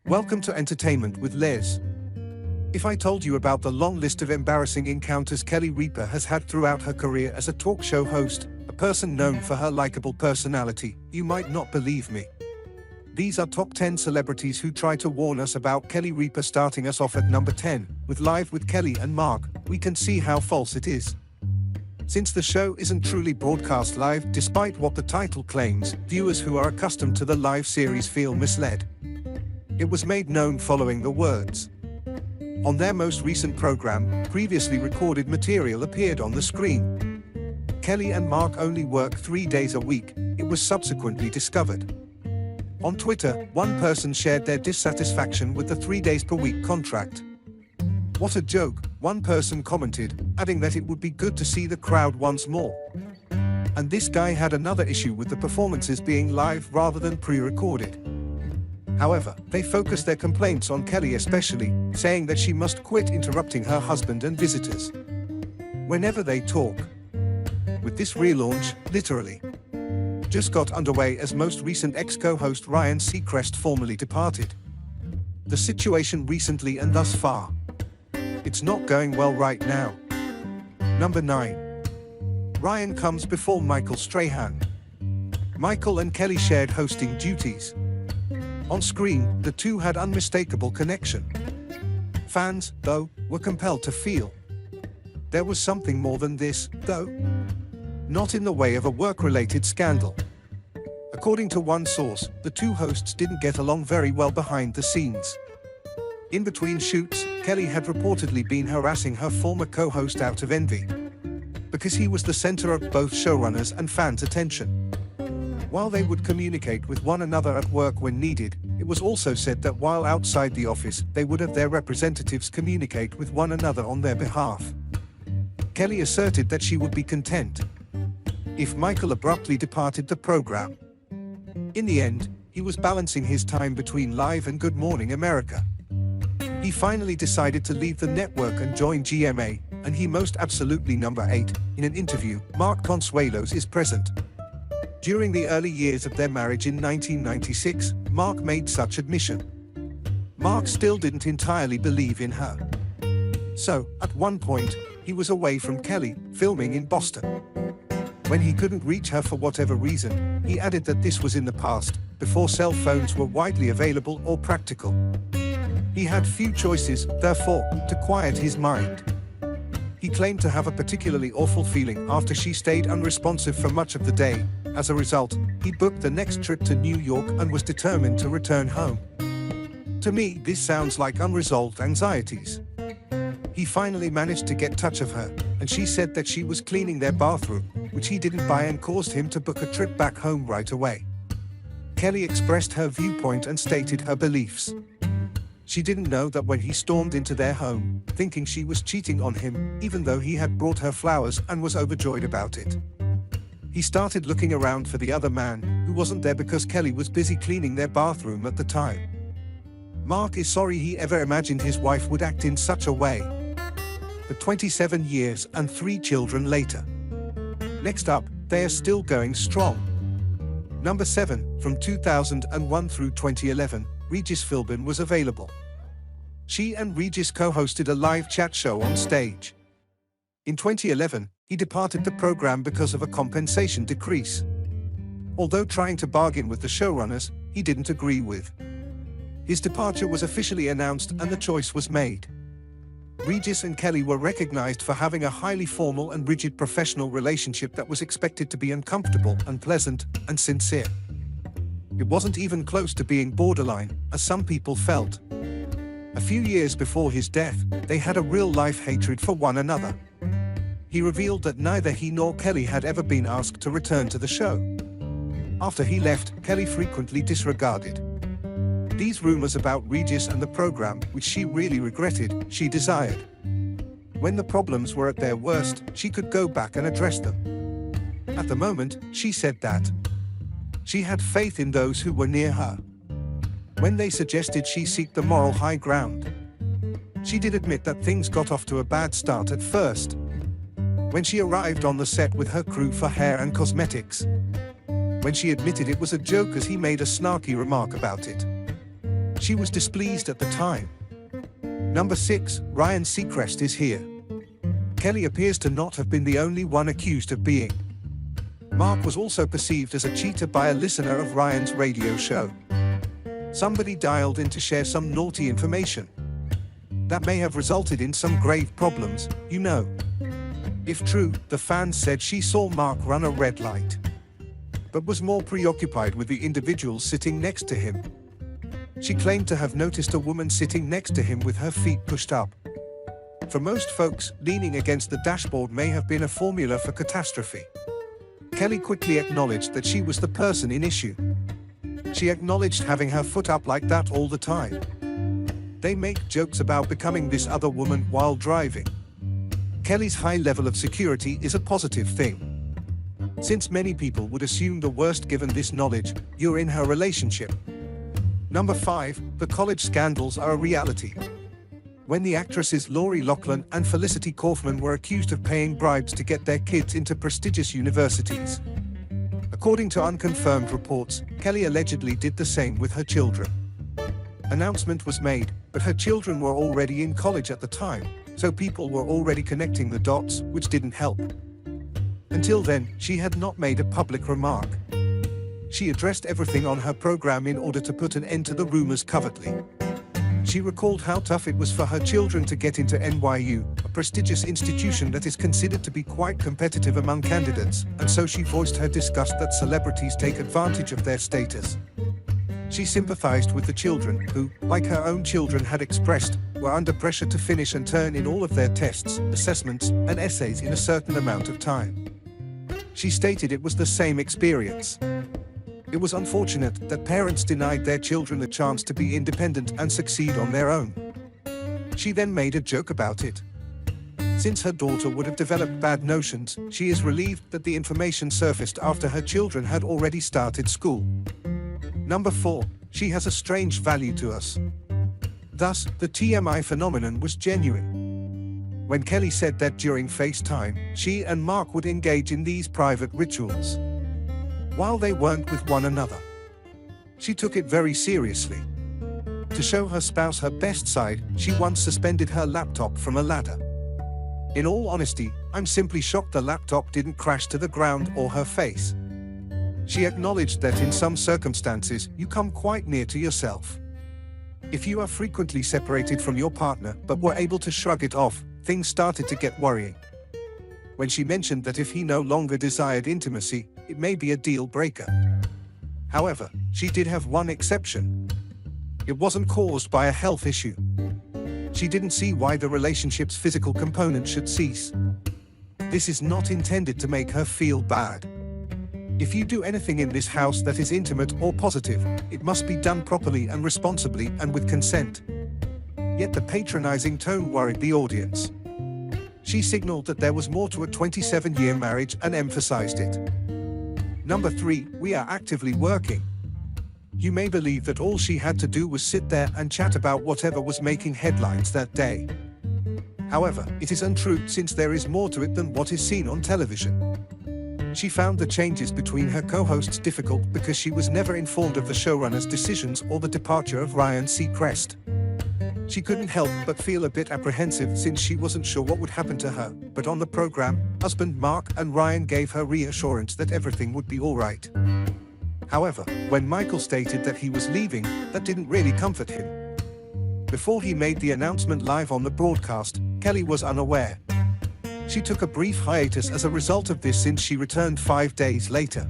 Welcome to Entertainment with Les. If I told you about the long list of embarrassing encounters Kelly Ripa has had throughout her career as a talk show host, a person known for her likable personality, you might not believe me. These are top 10 celebrities who try to warn us about Kelly Ripa, starting us off at number 10, with Live with Kelly and Mark. We can see how false it is. Since the show isn't truly broadcast live, despite what the title claims, viewers who are accustomed to the live series feel misled. It was made known following the words. On their most recent program, previously recorded material appeared on the screen. Kelly and Mark only work 3 days a week, it was subsequently discovered. On Twitter, one person shared their dissatisfaction with the 3 days per week contract. "What a joke," one person commented, adding that it would be good to see the crowd once more. And this guy had another issue with the performances being live rather than pre-recorded. However, they focused their complaints on Kelly especially, saying that she must quit interrupting her husband and visitors whenever they talk. With this relaunch, literally, just got underway as most recent ex-co-host Ryan Seacrest formally departed. The situation recently and thus far, it's not going well right now. Number 9. Ryan comes before Michael Strahan. Michael and Kelly shared hosting duties. On screen, the two had unmistakable connection. Fans, though, were compelled to feel there was something more than this, though. Not in the way of a work-related scandal. According to one source, the two hosts didn't get along very well behind the scenes. In between shoots, Kelly had reportedly been harassing her former co-host out of envy, because he was the center of both showrunners and fans' attention. While they would communicate with one another at work when needed, it was also said that while outside the office, they would have their representatives communicate with one another on their behalf. Kelly asserted that she would be content if Michael abruptly departed the program. In the end, he was balancing his time between Live and Good Morning America. He finally decided to leave the network and join GMA, and he most absolutely number 8. In an interview, Mark Consuelos is present. During the early years of their marriage in 1996, Mark made such admission. Mark still didn't entirely believe in her. So, at one point, he was away from Kelly, filming in Boston. When he couldn't reach her for whatever reason, he added that this was in the past, before cell phones were widely available or practical. He had few choices, therefore, to quiet his mind. He claimed to have a particularly awful feeling after she stayed unresponsive for much of the day. As a result, he booked the next trip to New York and was determined to return home. To me, this sounds like unresolved anxieties. He finally managed to get touch of her, and she said that she was cleaning their bathroom, which he didn't buy, and caused him to book a trip back home right away. Kelly expressed her viewpoint and stated her beliefs. She didn't know that when he stormed into their home, thinking she was cheating on him, even though he had brought her flowers and was overjoyed about it. He started looking around for the other man, who wasn't there because Kelly was busy cleaning their bathroom at the time. Mark is sorry he ever imagined his wife would act in such a way. But 27 years and 3 children later. Next up, they are still going strong. Number 7, from 2001 through 2011, Regis Philbin was available. She and Regis co-hosted a live chat show on stage. In 2011, he departed the program because of a compensation decrease. Although trying to bargain with the showrunners, he didn't agree with. His departure was officially announced and the choice was made. Regis and Kelly were recognized for having a highly formal and rigid professional relationship that was expected to be uncomfortable, unpleasant, and sincere. It wasn't even close to being borderline, as some people felt. A few years before his death, they had a real-life hatred for one another. He revealed that neither he nor Kelly had ever been asked to return to the show. After he left, Kelly frequently disregarded these rumors about Regis and the program, which she really regretted. She desired, when the problems were at their worst, she could go back and address them. At the moment, she said that she had faith in those who were near her. When they suggested she seek the moral high ground, she did admit that things got off to a bad start at first. When she arrived on the set with her crew for hair and cosmetics, when she admitted it was a joke as he made a snarky remark about it. She was displeased at the time. Number 6, Ryan Seacrest is here. Kelly appears to not have been the only one accused of being. Mark was also perceived as a cheater by a listener of Ryan's radio show. Somebody dialed in to share some naughty information. That may have resulted in some grave problems, you know. If true, the fan said she saw Mark run a red light, but was more preoccupied with the individual sitting next to him. She claimed to have noticed a woman sitting next to him with her feet pushed up. For most folks, leaning against the dashboard may have been a formula for catastrophe. Kelly quickly acknowledged that she was the person in issue. She acknowledged having her foot up like that all the time. They make jokes about becoming this other woman while driving. Kelly's high level of security is a positive thing, since many people would assume the worst given this knowledge: you're in her relationship. Number 5, the college scandals are a reality. When the actresses Lori Loughlin and Felicity Kaufman were accused of paying bribes to get their kids into prestigious universities. According to unconfirmed reports, Kelly allegedly did the same with her children. Announcement was made, but her children were already in college at the time, so people were already connecting the dots, which didn't help. Until then, she had not made a public remark. She addressed everything on her program in order to put an end to the rumors covertly. She recalled how tough it was for her children to get into NYU, a prestigious institution that is considered to be quite competitive among candidates, and so she voiced her disgust that celebrities take advantage of their status. She sympathized with the children who, like her own children had expressed, were under pressure to finish and turn in all of their tests, assessments, and essays in a certain amount of time. She stated it was the same experience. It was unfortunate that parents denied their children the chance to be independent and succeed on their own. She then made a joke about it. Since her daughter would have developed bad notions, she is relieved that the information surfaced after her children had already started school. Number 4, she has a strange value to us. Thus, the TMI phenomenon was genuine. When Kelly said that during FaceTime, she and Mark would engage in these private rituals while they weren't with one another. She took it very seriously. To show her spouse her best side, she once suspended her laptop from a ladder. In all honesty, I'm simply shocked the laptop didn't crash to the ground or her face. She acknowledged that in some circumstances, you come quite near to yourself. If you are frequently separated from your partner but were able to shrug it off, things started to get worrying. When she mentioned that if he no longer desired intimacy, it may be a deal breaker. However, she did have one exception. It wasn't caused by a health issue. She didn't see why the relationship's physical component should cease. This is not intended to make her feel bad. If you do anything in this house that is intimate or positive, it must be done properly and responsibly and with consent. Yet the patronizing tone worried the audience. She signaled that there was more to a 27-year marriage and emphasized it. Number 3, we are actively working. You may believe that all she had to do was sit there and chat about whatever was making headlines that day. However, it is untrue, since there is more to it than what is seen on television. She found the changes between her co-hosts difficult because she was never informed of the showrunner's decisions or the departure of Ryan Seacrest. She couldn't help but feel a bit apprehensive since she wasn't sure what would happen to her, but on the program, husband Mark and Ryan gave her reassurance that everything would be all right. However, when Michael stated that he was leaving, that didn't really comfort him. Before he made the announcement live on the broadcast, Kelly was unaware. She took a brief hiatus as a result of this, since she returned 5 days later.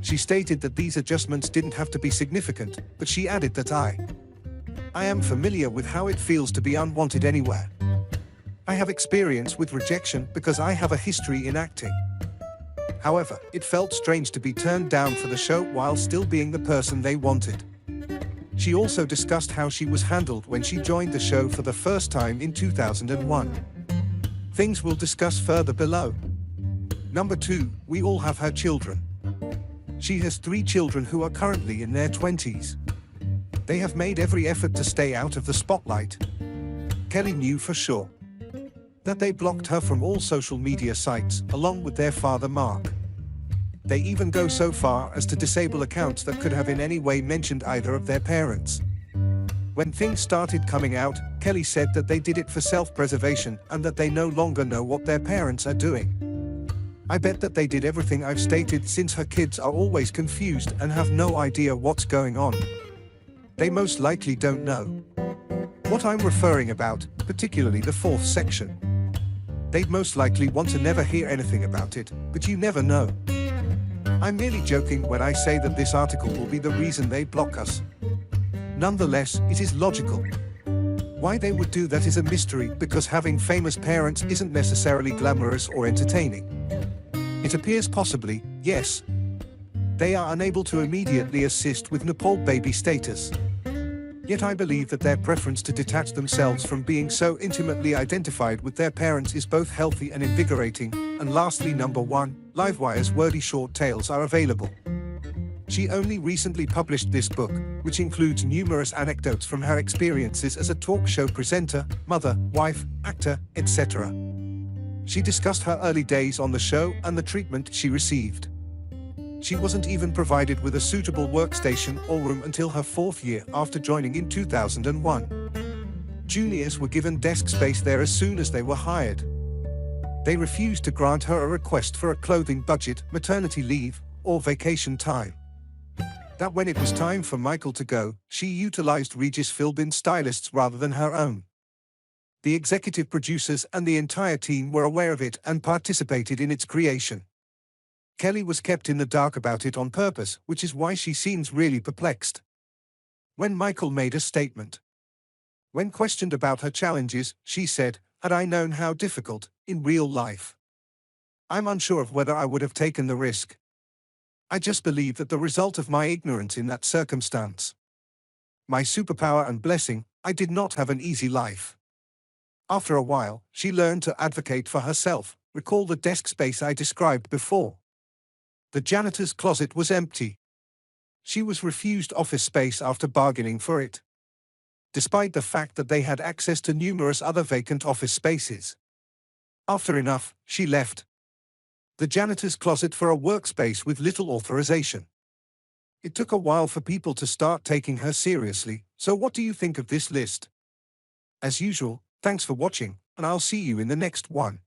She stated that these adjustments didn't have to be significant, but she added that I am familiar with how it feels to be unwanted anywhere. I have experience with rejection because I have a history in acting. However, it felt strange to be turned down for the show while still being the person they wanted. She also discussed how she was handled when she joined the show for the first time in 2001. Things we'll discuss further below. Number 2, we all have her children. She has 3 children who are currently in their 20s. They have made every effort to stay out of the spotlight. Kelly knew for sure that they blocked her from all social media sites, along with their father Mark. They even go so far as to disable accounts that could have in any way mentioned either of their parents. When things started coming out, Kelly said that they did it for self-preservation and that they no longer know what their parents are doing. I bet that they did everything I've stated, since her kids are always confused and have no idea what's going on. They most likely don't know what I'm referring about, particularly the fourth section. They'd most likely want to never hear anything about it, but you never know. I'm merely joking when I say that this article will be the reason they block us. Nonetheless, it is logical. Why they would do that is a mystery, because having famous parents isn't necessarily glamorous or entertaining. It appears possibly, yes, they are unable to immediately assist with Nepal baby status. Yet I believe that their preference to detach themselves from being so intimately identified with their parents is both healthy and invigorating. And lastly, number 1, Livewire's wordy short tales are available. She only recently published this book, which includes numerous anecdotes from her experiences as a talk show presenter, mother, wife, actor, etc. She discussed her early days on the show and the treatment she received. She wasn't even provided with a suitable workstation or room until her 4th year after joining in 2001. Juniors were given desk space there as soon as they were hired. They refused to grant her a request for a clothing budget, maternity leave, or vacation time. That when it was time for Michael to go, she utilized Regis Philbin stylists rather than her own. The executive producers and the entire team were aware of it and participated in its creation. Kelly was kept in the dark about it on purpose, which is why she seems really perplexed. When Michael made a statement. When questioned about her challenges, she said, "Had I known how difficult, in real life, I'm unsure of whether I would have taken the risk. I just believe that the result of my ignorance in that circumstance. My superpower and blessing, I did not have an easy life." After a while, she learned to advocate for herself. Recall the desk space I described before. The janitor's closet was empty. She was refused office space after bargaining for it, despite the fact that they had access to numerous other vacant office spaces. After enough, she left the janitor's closet for a workspace with little authorization. It took a while for people to start taking her seriously, so what do you think of this list? As usual, thanks for watching, and I'll see you in the next one.